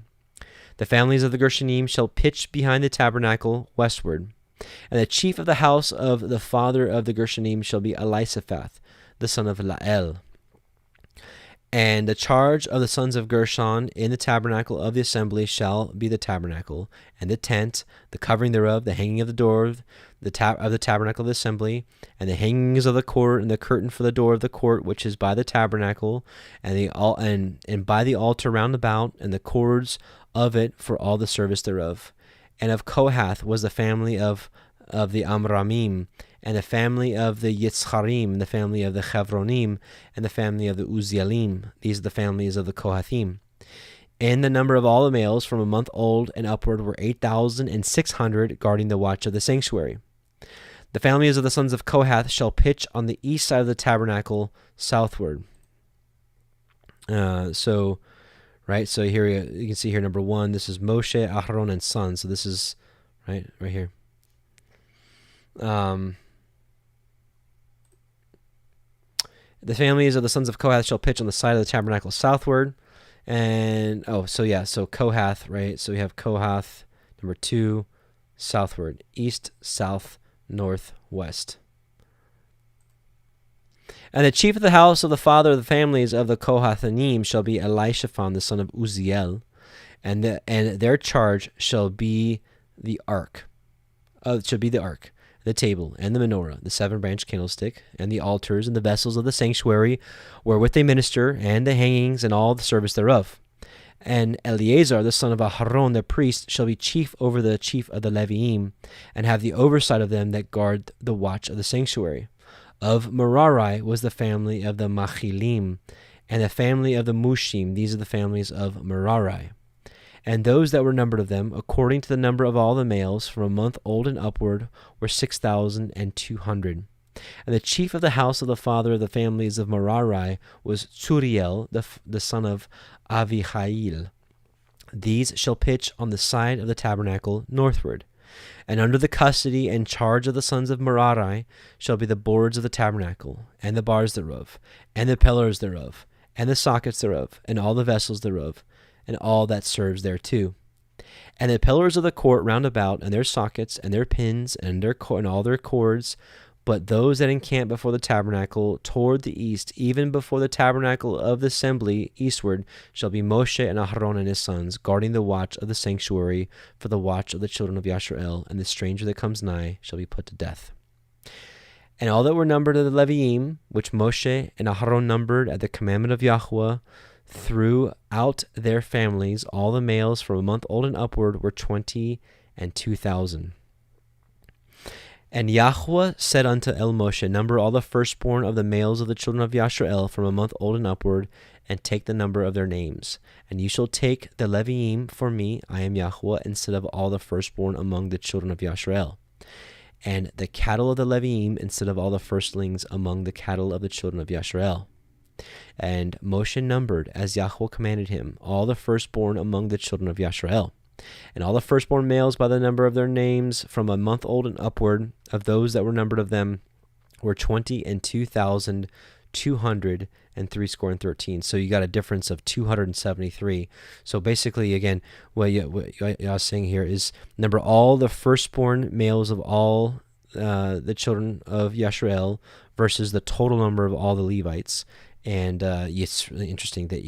The families of the Gershonim shall pitch behind the tabernacle westward. And the chief of the house of the father of the Gershonim shall be Elisaphat, the son of Lael. And the charge of the sons of Gershon in the tabernacle of the assembly shall be the tabernacle, and the tent, the covering thereof, the hanging of the door of the tabernacle of the assembly, and the hangings of the court, and the curtain for the door of the court which is by the tabernacle, and by the altar round about, and the cords of it for all the service thereof. And of Kohath was the family of the Amramim, and the family of the Yitzcharim, and the family of the Chevronim, and the family of the Uzzialim. These are the families of the Kohathim. And the number of all the males from a month old and upward were 8,600, guarding the watch of the sanctuary. The families of the sons of Kohath shall pitch on the east side of the tabernacle southward. So here you can see here number 1. This is Moshe, Aharon, and sons. So this is right here. The families of the sons of Kohath shall pitch on the side of the tabernacle southward. And, so Kohath, right? So we have Kohath, number 2, southward, east, south, north, west. And the chief of the house of the father of the families of the Kohathanim shall be Elishaphan, the son of Uzziel, and their charge shall be the ark. The table, and the menorah, the 7-branch candlestick, and the altars, and the vessels of the sanctuary, wherewith they minister, and the hangings, and all the service thereof. And Eleazar, the son of Aharon, the priest, shall be chief over the chief of the Leviim, and have the oversight of them that guard the watch of the sanctuary. Of Merari was the family of the Machilim, and the family of the Mushim. These are the families of Merari. And those that were numbered of them, according to the number of all the males, from a month old and upward, were 6,200. And the chief of the house of the father of the families of Merari was Tsuriel, the son of Avihail. These shall pitch on the side of the tabernacle northward. And under the custody and charge of the sons of Merari shall be the boards of the tabernacle, and the bars thereof, and the pillars thereof, and the sockets thereof, and all the vessels thereof, and all that serves thereto. And the pillars of the court round about, and their sockets, and their pins, and all their cords, but those that encamp before the tabernacle toward the east, even before the tabernacle of the assembly eastward, shall be Moshe and Aharon and his sons, guarding the watch of the sanctuary for the watch of the children of Yisrael, and the stranger that comes nigh shall be put to death. And all that were numbered of the Leviim, which Moshe and Aharon numbered at the commandment of Yahuah, throughout their families, all the males from a month old and upward were 22,000. And Yahuah said unto Moshe, number all the firstborn of the males of the children of Yisrael from a month old and upward, and take the number of their names. And you shall take the Leviim for me, I am Yahuah, instead of all the firstborn among the children of Yisrael. And the cattle of the Leviim instead of all the firstlings among the cattle of the children of Yisrael. And Moshe numbered, as Yahuah commanded him, all the firstborn among the children of Yisrael. And all the firstborn males by the number of their names from a month old and upward, of those that were numbered of them, were 22,213. So you got a difference of 273. So basically, again, what you're saying here is number all the firstborn males of all the children of Yisrael versus the total number of all the Levites. And it's really interesting that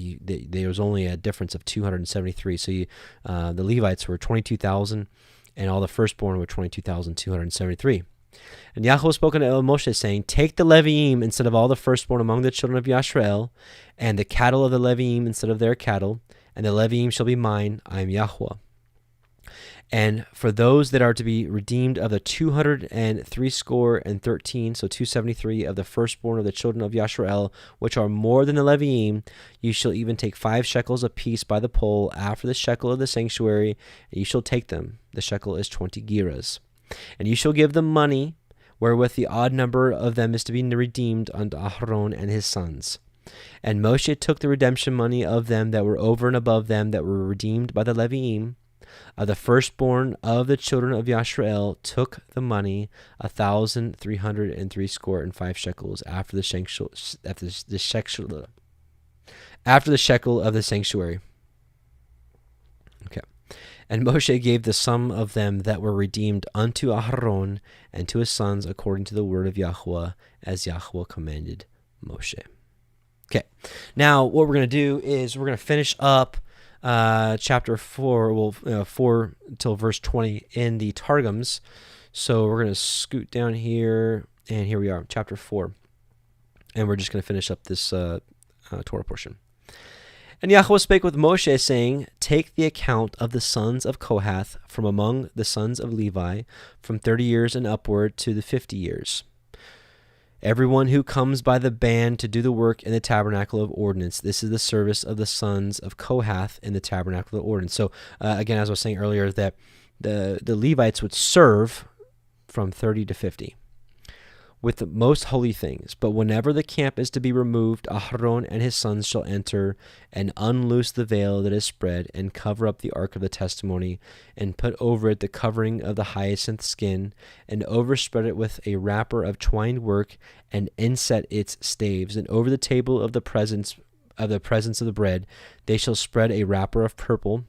there was only a difference of 273. So the Levites were 22,000, and all the firstborn were 22,273. And Yahuah spoke unto Moshe, saying, take the Leviim instead of all the firstborn among the children of Yisrael, and the cattle of the Leviim instead of their cattle, and the Leviim shall be mine. I am Yahuah. And for those that are to be redeemed of the 213, so 273 of the firstborn of the children of Yisrael, which are more than the Leviim, you shall even take 5 shekels apiece by the pole after the shekel of the sanctuary, and you shall take them. The shekel is 20 gerahs. And you shall give them money, wherewith the odd number of them is to be redeemed unto Aharon and his sons. And Moshe took the redemption money of them that were over and above them that were redeemed by the Leviim, of the firstborn of the children of Yisrael took the money 1,365 shekels after the shekel of the sanctuary. Okay. And Moshe gave the sum of them that were redeemed unto Aharon and to his sons according to the word of Yahuah, as Yahuah commanded Moshe. Okay. Now, what we're going to do is we're going to finish up chapter 4, 4 till verse 20 in the Targums. So we're going to scoot down here, and here we are, chapter 4. And we're just going to finish up this Torah portion. And Yahuah spake with Moshe, saying, Take the account of the sons of Kohath from among the sons of Levi, from 30 years and upward to the 50 years. Everyone who comes by the band to do the work in the tabernacle of ordinance. This is the service of the sons of Kohath in the tabernacle of ordinance. So, again, as I was saying earlier, that the Levites would serve from 30 to 50. With the most holy things. But whenever the camp is to be removed, Aharon and his sons shall enter and unloose the veil that is spread and cover up the ark of the testimony and put over it the covering of the hyacinth skin and overspread it with a wrapper of twined work and inset its staves. And over the table of the presence of the bread they shall spread a wrapper of purple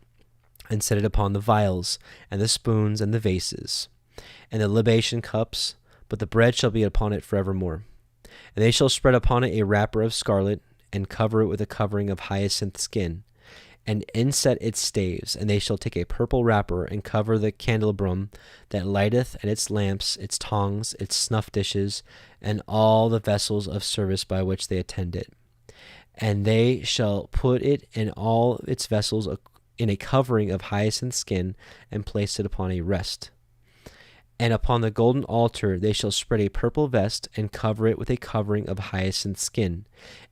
and set it upon the vials and the spoons and the vases and the libation cups, but the bread shall be upon it forevermore. And they shall spread upon it a wrapper of scarlet, and cover it with a covering of hyacinth skin, and inset its staves. And they shall take a purple wrapper, and cover the candelabrum that lighteth, and its lamps, its tongs, its snuff dishes, and all the vessels of service by which they attend it. And they shall put it and all its vessels in a covering of hyacinth skin, and place it upon a rest. And upon the golden altar they shall spread a purple vest, and cover it with a covering of hyacinth skin,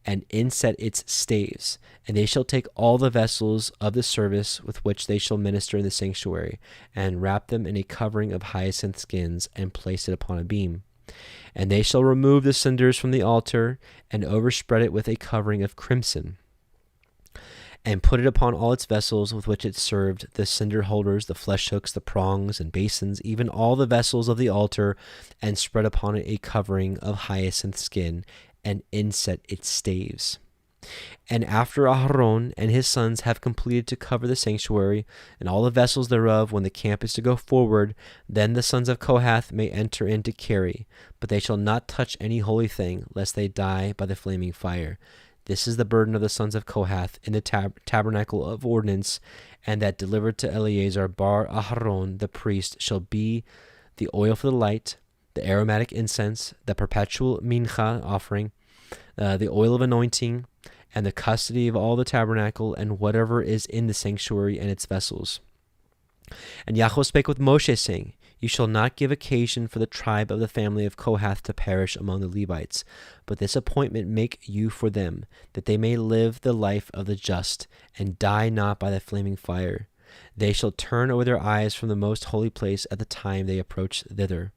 and inset its staves. And they shall take all the vessels of the service with which they shall minister in the sanctuary, and wrap them in a covering of hyacinth skins, and place it upon a beam. And they shall remove the cinders from the altar, and overspread it with a covering of crimson, and put it upon all its vessels with which it served, the cinder holders, the flesh hooks, the prongs, and basins, even all the vessels of the altar, and spread upon it a covering of hyacinth skin, and inset its staves. And after Aharon and his sons have completed to cover the sanctuary, and all the vessels thereof, when the camp is to go forward, then the sons of Kohath may enter in to carry, but they shall not touch any holy thing, lest they die by the flaming fire. This is the burden of the sons of Kohath in the tabernacle of ordinance, and that delivered to Eleazar bar Aharon the priest shall be the oil for the light, the aromatic incense, the perpetual mincha offering, the oil of anointing, and the custody of all the tabernacle, and whatever is in the sanctuary and its vessels. And Yahuah spake with Moshe, saying, You shall not give occasion for the tribe of the family of Kohath to perish among the Levites, but this appointment make you for them, that they may live the life of the just, and die not by the flaming fire. They shall turn away their eyes from the most holy place at the time they approach thither.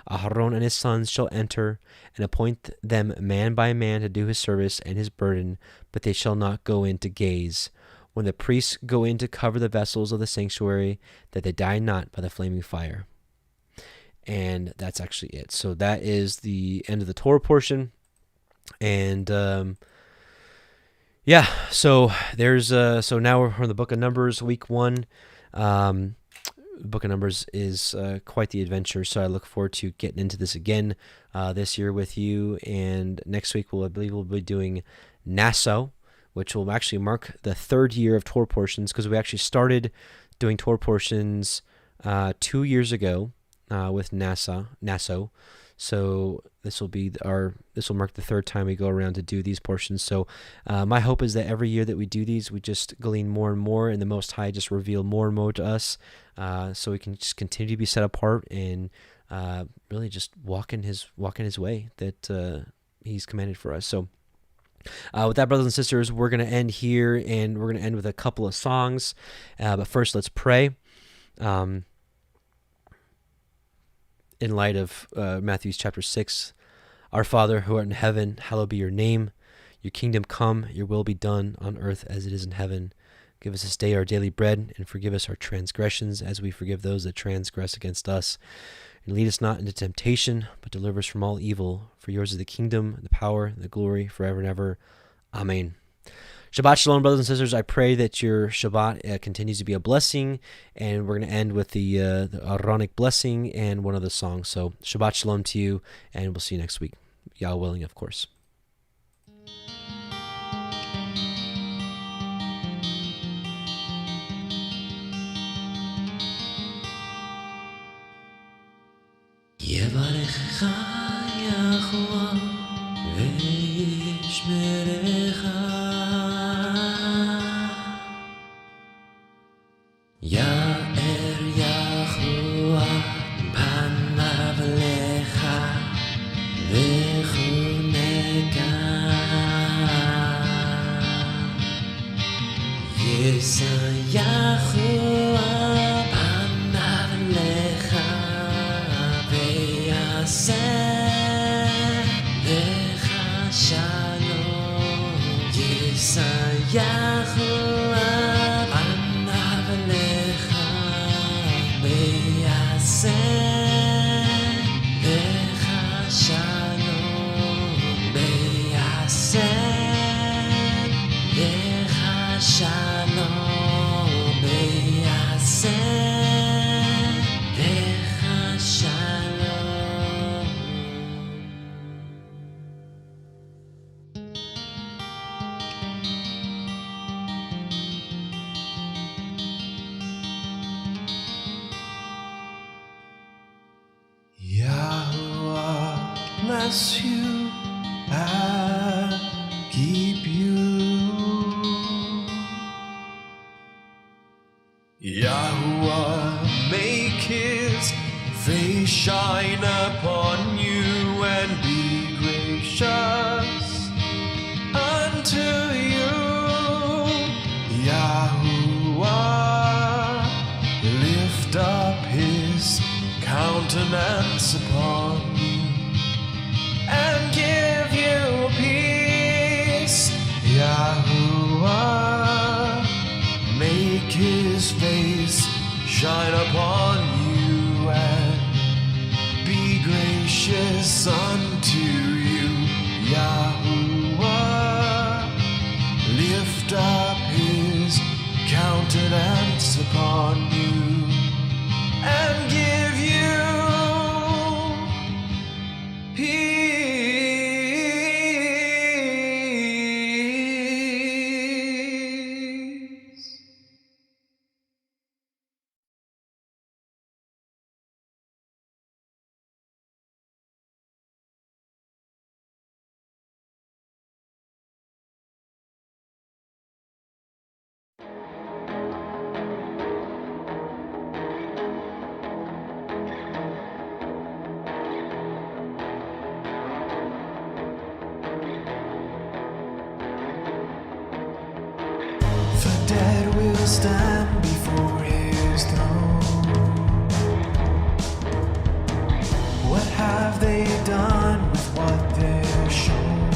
Aharon and his sons shall enter, and appoint them man by man to do his service and his burden, but they shall not go in to gaze. When the priests go in to cover the vessels of the sanctuary, that they die not by the flaming fire. And that's actually it. So that is the end of the Torah portion. And so there's so now we're in the book of Numbers, week 1. The book of Numbers is quite the adventure, so I look forward to getting into this again this year with you. And next week I believe we'll be doing Nassau, which will actually mark the 3rd year of Torah portions, because we actually started doing Torah portions 2 years ago with Nassau. So this will mark the 3rd time we go around to do these portions. So my hope is that every year that we do these, we just glean more and more, and the Most High just reveal more and more to us, so we can just continue to be set apart and really just walk in His way that He's commanded for us. So. With that, brothers and sisters, we're going to end here, and we're going to end with a couple of songs. But first, let's pray. In light of Matthew chapter 6, Our Father, who art in heaven, hallowed be your name. Your kingdom come, your will be done on earth as it is in heaven. Give us this day our daily bread, and forgive us our transgressions as we forgive those that transgress against us. And lead us not into temptation, but deliver us from all evil. For yours is the kingdom, the power, and the glory, forever and ever. Amen. Shabbat Shalom, brothers and sisters. I pray that your Shabbat continues to be a blessing, and we're going to end with the Aaronic blessing and one of the songs. So Shabbat Shalom to you, and we'll see you next week. Yahuah willing, of course. יברכך יחוה וישמרך יאר יחוה פניו לך וחונקה יישא יחוה פניו לך לך שלום יישא יחוה פניו לך ויעשה לך שלום ויעשה לך שלום ויעשה לך שלום. Yahuah bless you and keep you. Yahuah make his face shine upon you and be gracious unto you. Yahuah lift up his countenance upon you and give you peace. Yahuah make his face shine upon you and be gracious unto you. Yahuah lift up his countenance upon you and give you peace. The dead will stand before his throne. What have they done with what they're shown?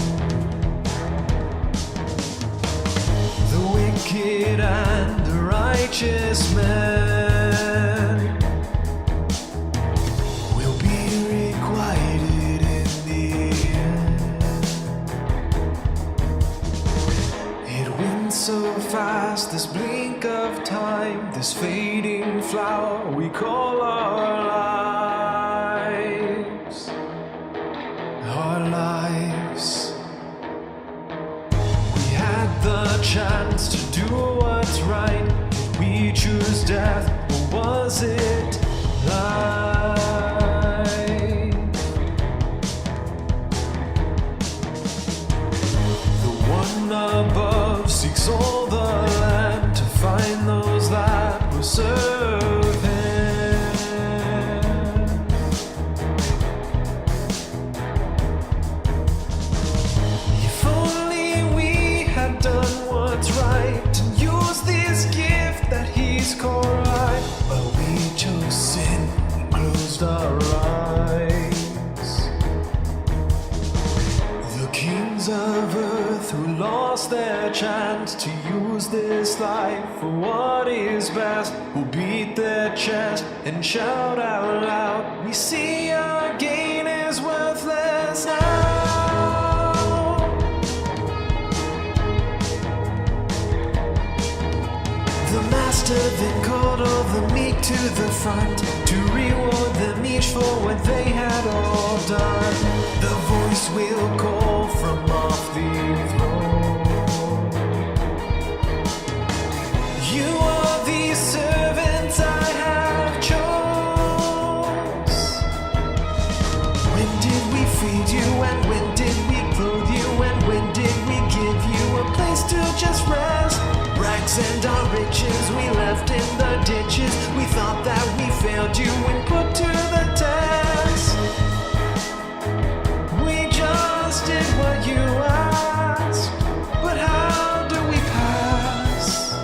The wicked and the righteous men will be requited in the end. It went so fast, this blink of time, this fading flower we call our lives. Our lives. We had the chance to do what's right. Did we choose death, or was it life? The one above seeks all the land to find those that will serve him. If only we had done what's right and used this gift that he's called right, but we chose sin and closed our eyes. The kings of earth who lost their chance to use this life for what is best will beat their chest and shout out loud, we see our gain is worthless now. The master then called all the meek to the front to reward them each for what they had all done. The voice will call from off the throne. You are the servants I have chose. When did we feed you and when did we clothe you and when did we give you a place to just rest? Rags and our riches we left in the ditches. We thought that we failed you when put to the test. We just did what you asked, but how do we pass?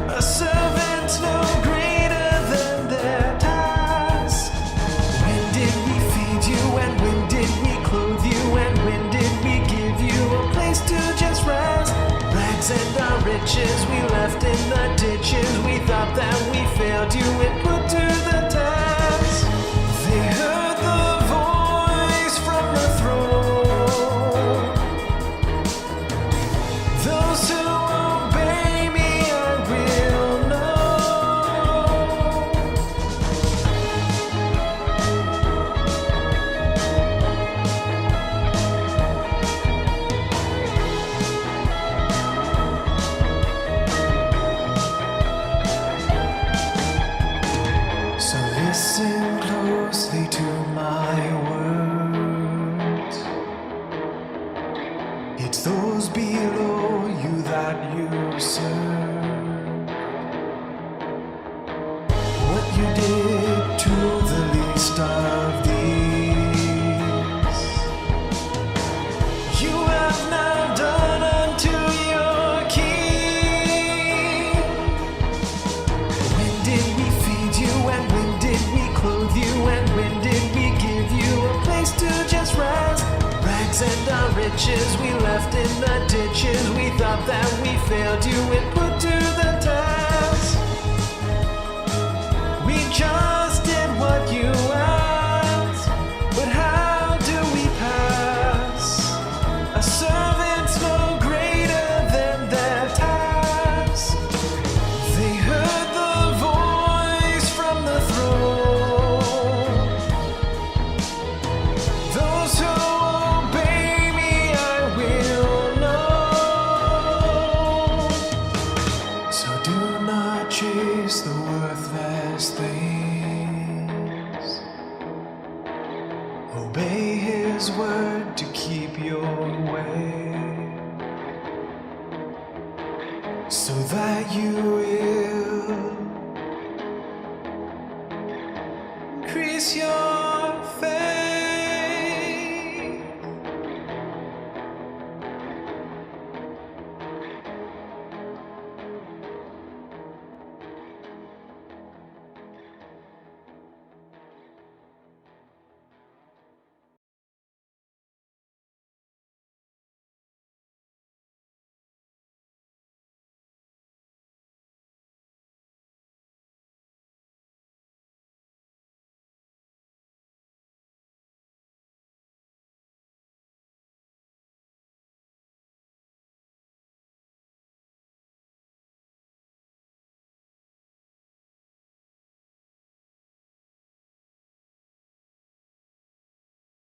A servant no greater than their task. When did we feed you and when did we clothe you and when did we give you a place to just rest? Rags and our riches we left in the ditches. We thought that we failed you and put to the test. They heard the voice from the throne. Those who obey me I will know. So listen closely to my words. It's those below you that you serve. What you did to the least of these, you have now done unto your King. When did we feed you and when did we clothe you and when did we give you a place to just rest? Rags and our riches we left in the ditches. We thought that we failed you and put to the test. We just did what you asked, but how do we pass? A servant's no greater than their task. They heard the voice from the throne. Those who obey me I will know. So do not chase the worthless things. Obey his word to keep your way, so that you will increase your